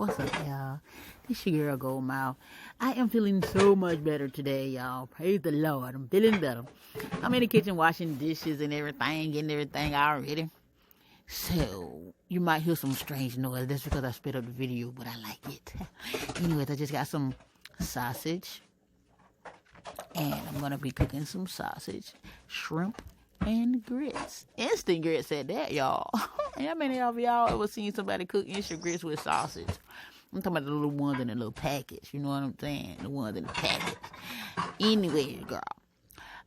What's up, y'all? This your girl Gold Mouth. I am feeling so much better today, y'all. Praise the Lord. I'm feeling better. I'm in the kitchen washing dishes and everything, getting everything all ready. So, you might hear some strange noise. That's because I sped up the video, but I like it. Anyways, I just got some sausage. And I'm going to be cooking some sausage, shrimp, and grits. Instant grits at that, y'all. How many of y'all ever seen somebody cook instant grits with sausage? I'm talking about the little ones in the little package. You know what I'm saying? The ones in the package. Anyway, girl.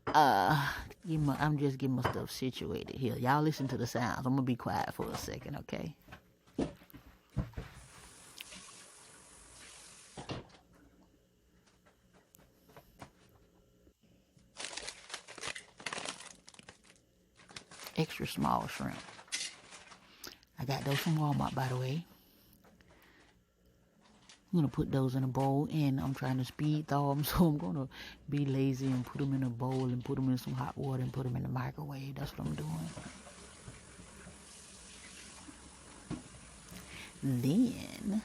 I'm just getting my stuff situated here. Y'all listen to the sounds. I'm going to be quiet for a second, okay? Extra small shrimp. I got those from Walmart, by the way. I'm going to put those in a bowl, and I'm trying to speed thaw them, so I'm going to be lazy and put them in a bowl and put them in some hot water and put them in the microwave. That's what I'm doing. Then,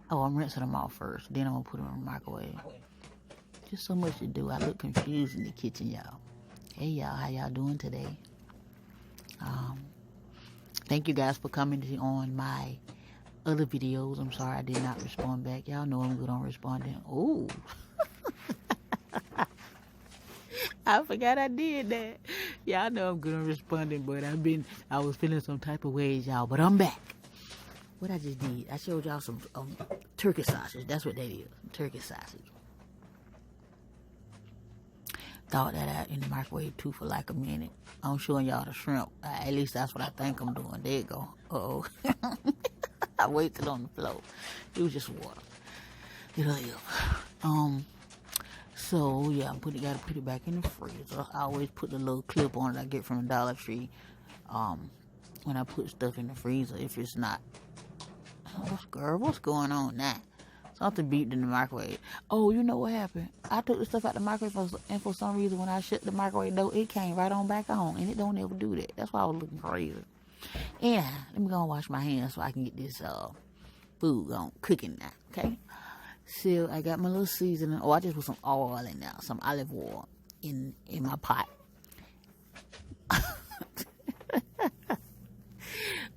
I'm rinsing them off first. Then I'm going to put them in the microwave. Just so much to do. I look confused in the kitchen, y'all. Hey, y'all. How y'all doing today? Thank you guys for coming on my other videos. I'm sorry I did not respond back. Y'all know I'm good on responding. Oh, I forgot I did that. Y'all know I'm good on responding, but I was feeling some type of ways, y'all. But I'm back. What I just did, I showed y'all some turkey sausage. That's what that is, turkey sausage. Thawed that out in the microwave too for like a minute. I'm showing y'all the shrimp. At least that's what I think I'm doing. There you go. Uh-oh. I waited on the floor. It was just water. It'll live. So yeah, gotta put it back in the freezer. I always put the little clip on it I get from Dollar Tree. When I put stuff in the freezer, if it's not, what's going on now? Something beeped in the microwave. Oh, you know what happened? I took the stuff out the microwave, and for some reason, when I shut the microwave door, it came right on back on, and it don't ever do that. That's why I was looking crazy. Yeah, let me go and wash my hands so I can get this food on cooking now, okay? So I got my little seasoning. I just put some oil in there, some olive oil in my pot.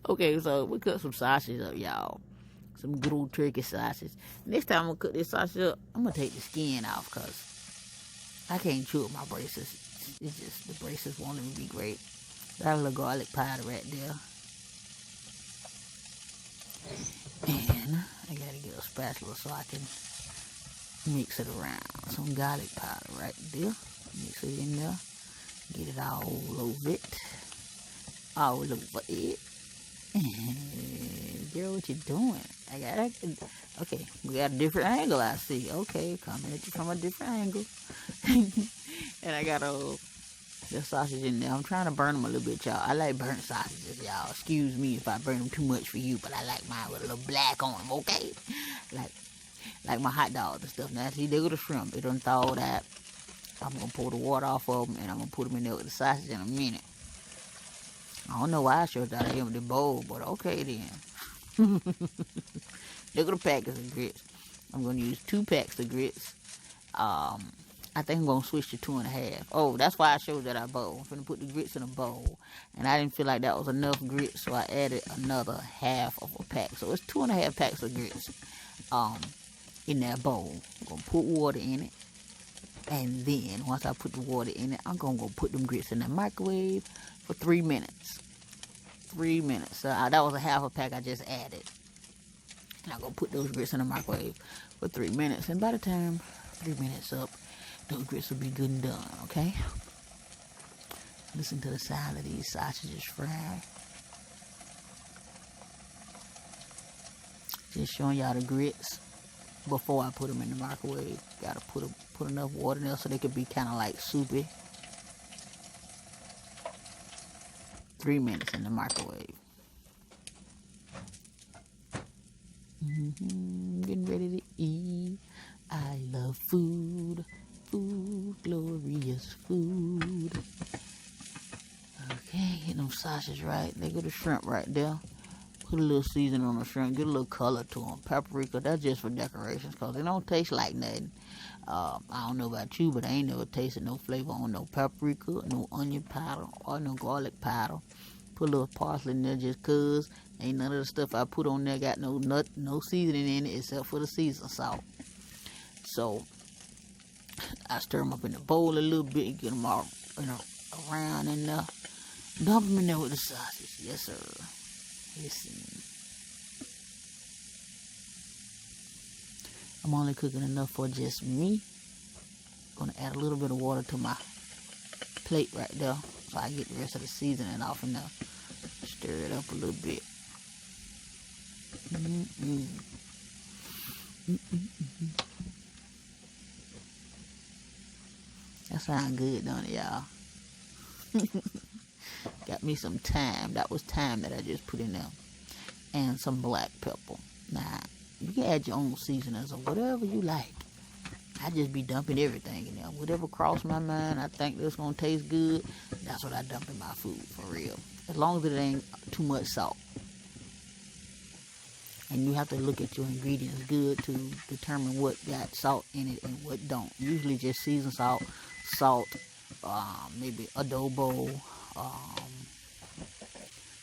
Okay, so we cut some sausage up, y'all. Some good old turkey sausage. Next time I'm going to cook this sausage up, I'm going to take the skin off because I can't chew up my braces. It's just, the braces won't even be great. Got a little garlic powder right there. And I got to get a spatula so I can mix it around. Some garlic powder right there. Mix it in there. Get it all over it. All over it. Girl, what you doing? Okay, we got a different angle, I see. Okay, coming at you from a different angle. And I got the sausage in there. I'm trying to burn them a little bit, y'all. I like burnt sausages, y'all. Excuse me if I burn them too much for you, but I like mine with a little black on them, okay? Like my hot dogs and stuff. Now, see, they go to shrimp. They done thawed out. I'm going to pour the water off of them, and I'm going to put them in there with the sausage in a minute. I don't know why I showed that I empty bowl, but okay then. Look at the packets of grits. I'm going to use 2 packs of grits. I think I'm going to switch to 2.5. Oh, that's why I showed that I bowl. I'm going to put the grits in a bowl. And I didn't feel like that was enough grits, so I added another half of a pack. So it's 2.5 packs of grits in that bowl. I'm going to put water in it. And then, once I put the water in it, I'm going to go put them grits in the microwave for 3 minutes. 3 minutes. So that was a half a pack I just added. And I'm going to put those grits in the microwave for 3 minutes. And by the time 3 minutes up, those grits will be good and done, okay? Listen to the sound of these sausages frying. Just showing y'all the grits before I put them in the microwave. Gotta put enough water in there so they could be kind of like soupy. 3 minutes in the microwave. Getting ready to eat. I love food. Food, glorious food. Okay, get them sausage right. They go the shrimp right there. Put a little seasoning on the shrimp, get a little color to them. Paprika, that's just for decorations, because they don't taste like nothing. I don't know about you, but I ain't never tasted no flavor on no paprika, no onion powder, or no garlic powder. Put a little parsley in there just cause. Ain't none of the stuff I put on there got no seasoning in it except for the season salt. So I stir them up in the bowl a little bit, get them all around and dump them in there with the sausage. Yes, sir. Listen. I'm only cooking enough for just me. Gonna add a little bit of water to my plate right there so I get the rest of the seasoning off in there. Stir it up a little bit. That sounds good, don't it, y'all? Got me some thyme. That was thyme that I just put in there. And some black pepper. Now, you can add your own seasonings or whatever you like. I just be dumping everything in there. Whatever crossed my mind, I think this gonna taste good, that's what I dump in my food, for real. As long as it ain't too much salt. And you have to look at your ingredients good to determine what got salt in it and what don't. Usually just seasoned salt, maybe adobo,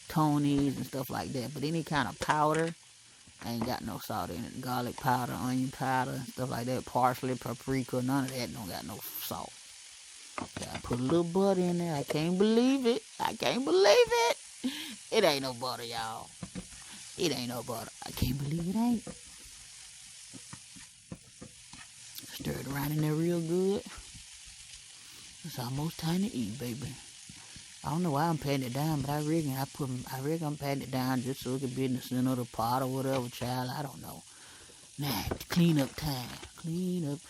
Tony's and stuff like that. But any kind of powder ain't got no salt in it. Garlic powder, onion powder, stuff like that. Parsley, paprika, none of that don't got no salt. I put a little butter in there. I can't believe it. I can't believe it. It ain't no butter, y'all. It ain't no butter. I can't believe it ain't. Stir it around in there real good. It's almost time to eat, baby. I don't know why I'm patting it down, but I reckon I'm patting it down just so it can be in the center of the pot or whatever, child. I don't know. Now, clean up time. Clean up.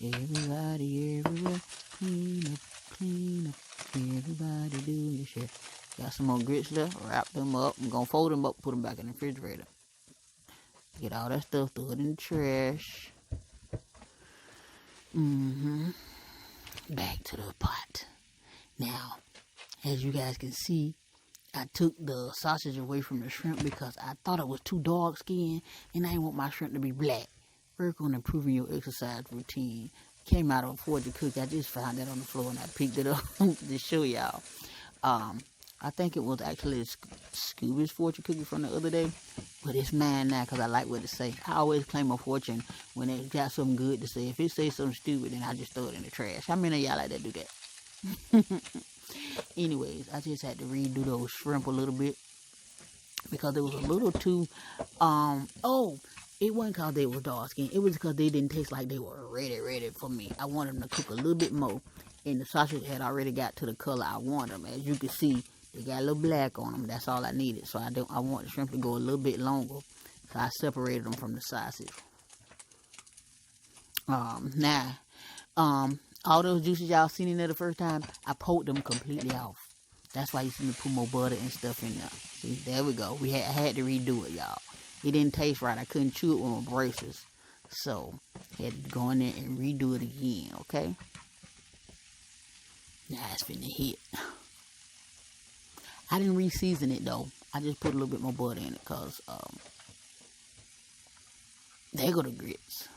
Everybody, everywhere. Clean up. Everybody do your shit. Got some more grits left. Wrap them up. I'm going to fold them up, put them back in the refrigerator. Get all that stuff, throw it in the trash. Back to the pot. Now, as you guys can see, I took the sausage away from the shrimp because I thought it was too dark skinned and I didn't want my shrimp to be black. Work on improving your exercise routine. Came out of Fortune Cookie. I just found that on the floor and I picked it up to show y'all. I think it was actually Scooby's Fortune Cookie from the other day, but it's mine now because I like what it say. I always claim a fortune when it got something good to say. If it says something stupid, then I just throw it in the trash. How many of y'all like that do that? Anyways, I just had to redo those shrimp a little bit because it was a little too, it wasn't because they were dark skinned. It was because they didn't taste like they were ready for me. I wanted them to cook a little bit more, and the sausage had already got to the color I want them. As you can see, they got a little black on them. That's all I needed. So I want the shrimp to go a little bit longer. So I separated them from the sausage. All those juices y'all seen in there the first time, I poked them completely off. That's why you see me put more butter and stuff in there. See, there we go. I had to redo it, y'all. It didn't taste right. I couldn't chew it with my braces. So, I had to go in there and redo it again, okay? Now it's finna hit. I didn't re-season it, though. I just put a little bit more butter in it, because, there go the grits.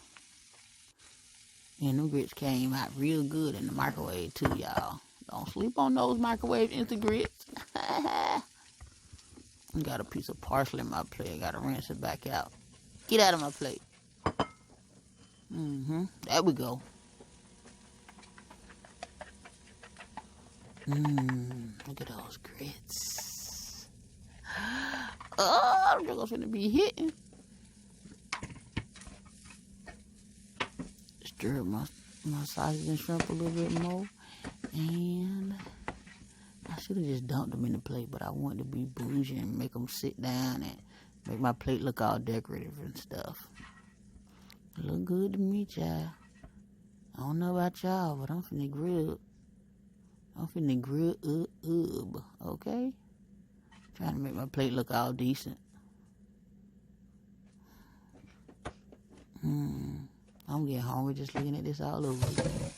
And them grits came out real good in the microwave, too, y'all. Don't sleep on those microwave instant grits. I got a piece of parsley in my plate. I gotta rinse it back out. Get out of my plate. There we go. Look at those grits. Oh, they're gonna be hitting. Stir up my sausage and shrimp a little bit more. And I should have just dumped them in the plate, but I wanted to be bougie and make them sit down and make my plate look all decorative and stuff. Look good to me, child. I don't know about y'all, but I'm finna grill. Okay? Trying to make my plate look all decent. I'm getting hungry just looking at this all over again.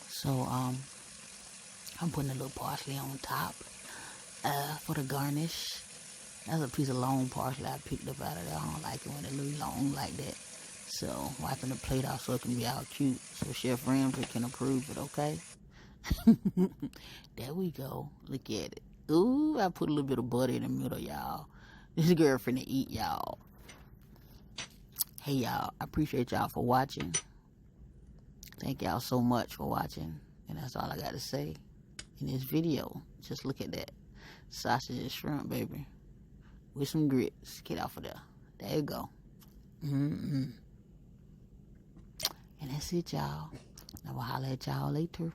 So, I'm putting a little parsley on top. for the garnish. That's a piece of long parsley I picked up out of there. I don't like it when it looks long like that. So wiping the plate off so it can be all cute, so Chef Ramsay can approve it, okay? There we go. Look at it. Ooh, I put a little bit of butter in the middle, y'all. This girl finna eat, y'all. Hey, y'all. I appreciate y'all for watching. Thank y'all so much for watching. And that's all I got to say in this video. Just look at that. Sausage and shrimp, baby. With some grits. Get off of there. There you go. And that's it, y'all. I will holler at y'all later.